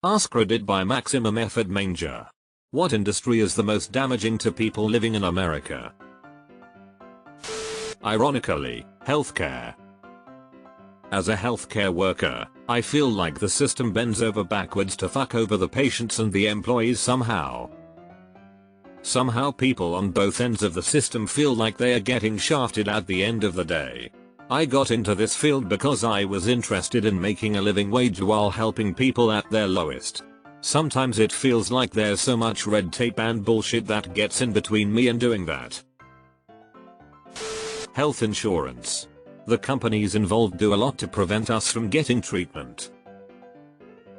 AskReddit by Maximum Effort Manger. What industry is the most damaging to people living in America? Ironically, healthcare. As a healthcare worker, I feel like the system bends over backwards to fuck over the patients and the employees somehow. Somehow people on both ends of the system feel like they are getting shafted at the end of the day. I got into this field because I was interested in making a living wage while helping people at their lowest. Sometimes it feels like there's so much red tape and bullshit that gets in between me and doing that. Health insurance. The companies involved do a lot to prevent us from getting treatment.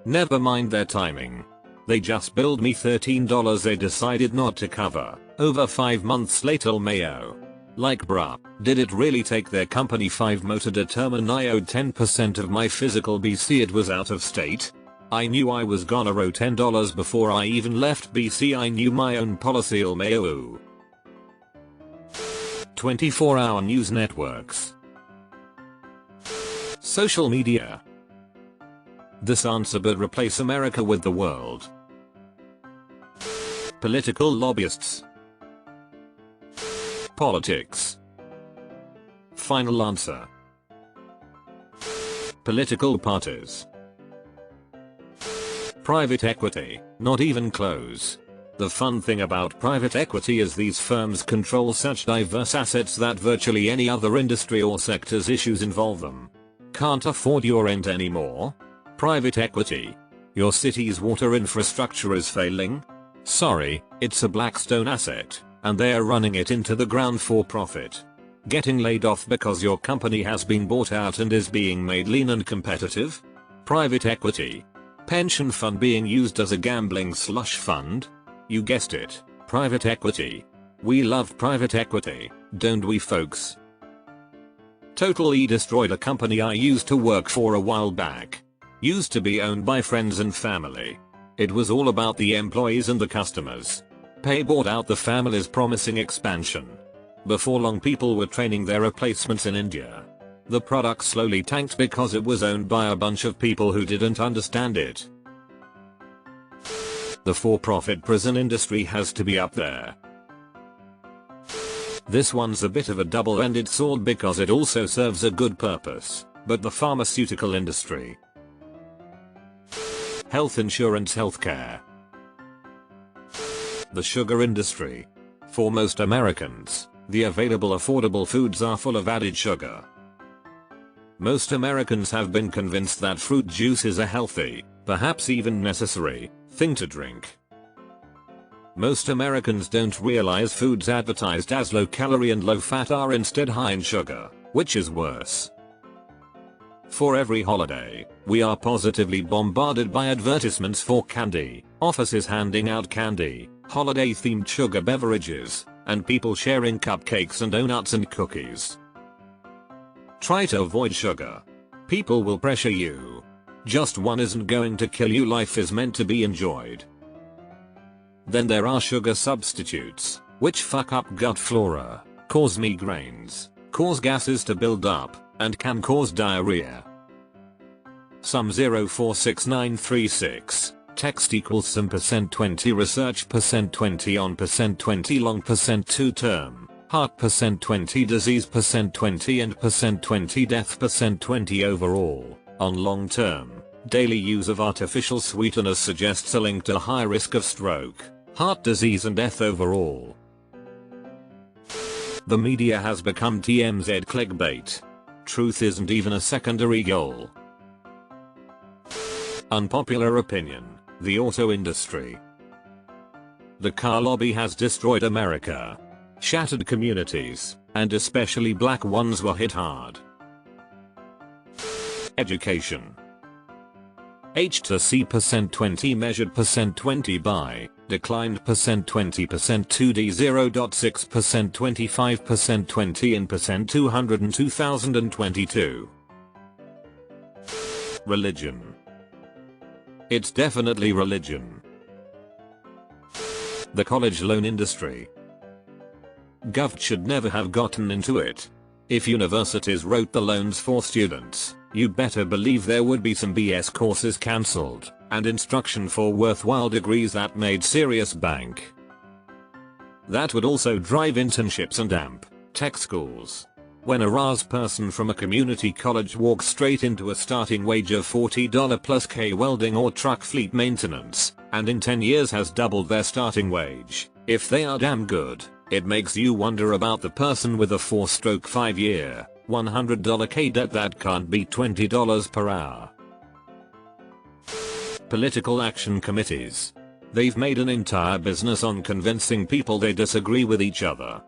Never mind their timing. They just billed me $13 they decided not to cover, over 5 months later Mayo. Like bruh, did it really take their company 5 mo to determine I owed 10% of my physical BC it was out of state? I knew I was gonna owe $10 before I even left BC. I knew my own policy Mayo. 24-hour news networks. Social media. This answer but replace America with the world. Political lobbyists. Politics. Final answer. Political parties. Private equity, not even close. The fun thing about private equity is these firms control such diverse assets that virtually any other industry or sector's issues involve them. Can't afford your rent anymore? Private equity. Your city's water infrastructure is failing? Sorry, it's a Blackstone asset, and they're running it into the ground for profit. Getting laid off because your company has been bought out and is being made lean and competitive? Private equity. Pension fund being used as a gambling slush fund? You guessed it, private equity. We love private equity, don't we folks? Totally destroyed a company I used to work for a while back. Used to be owned by friends and family. It was all about the employees and the customers. Pay bought out the family's promising expansion. Before long people were training their replacements in India. The product slowly tanked because it was owned by a bunch of people who didn't understand it. The for-profit prison industry has to be up there. This one's a bit of a double-ended sword because it also serves a good purpose, but the pharmaceutical industry. Health insurance, healthcare. The sugar industry. For most Americans, the available affordable foods are full of added sugar. Most Americans have been convinced that fruit juice is a healthy, perhaps even necessary, thing to drink. Most Americans don't realize foods advertised as low calorie and low fat are instead high in sugar, which is worse. For every holiday, we are positively bombarded by advertisements for candy, offices handing out candy, holiday-themed sugar beverages, and people sharing cupcakes and donuts and cookies. Try to avoid sugar. People will pressure you. Just one isn't going to kill you. Life is meant to be enjoyed. Then there are sugar substitutes, which fuck up gut flora, cause migraines, cause gases to build up, and can cause diarrhea. Sum 046936, text equals some %20 research %20 on %20 long %2 term, heart %20 disease %20 and %20 death %20 overall. On long term, daily use of artificial sweeteners suggests a link to high risk of stroke, heart disease and death overall. The media has become TMZ clickbait. Truth isn't even a secondary goal. Unpopular opinion. The auto industry. The car lobby has destroyed America. Shattered communities, and especially black ones were hit hard. Education. H to C %20 measured %20 by, declined %20 2D 0.6 25 20 in %200 2022. Religion. It's definitely religion. The college loan industry. Gov should never have gotten into it. If universities wrote the loans for students, you better believe there would be some BS courses cancelled, and instruction for worthwhile degrees that made serious bank. That would also drive internships and tech schools. When a RAS person from a community college walks straight into a starting wage of $40 plus K welding or truck fleet maintenance, and in 10 years has doubled their starting wage, if they are damn good, it makes you wonder about the person with a 4-5-year, $100 K debt that can't beat $20 per hour. Political action committees. They've made an entire business on convincing people they disagree with each other.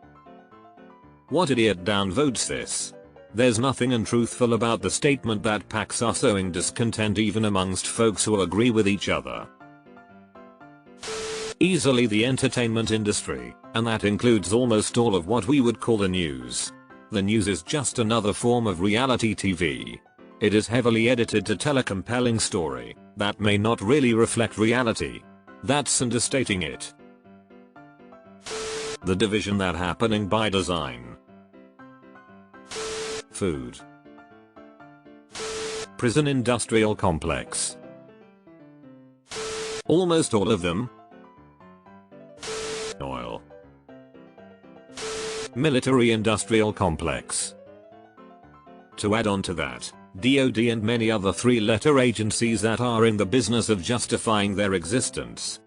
What idiot downvotes this? There's nothing untruthful about the statement that PACs are sowing discontent even amongst folks who agree with each other. Easily the entertainment industry, and that includes almost all of what we would call the news. The news is just another form of reality TV. It is heavily edited to tell a compelling story that may not really reflect reality. That's understating it. The division that happening by design. Food. Prison industrial complex. Almost all of them. Oil. Military industrial complex. To add on to that, DoD and many other 3-letter agencies that are in the business of justifying their existence.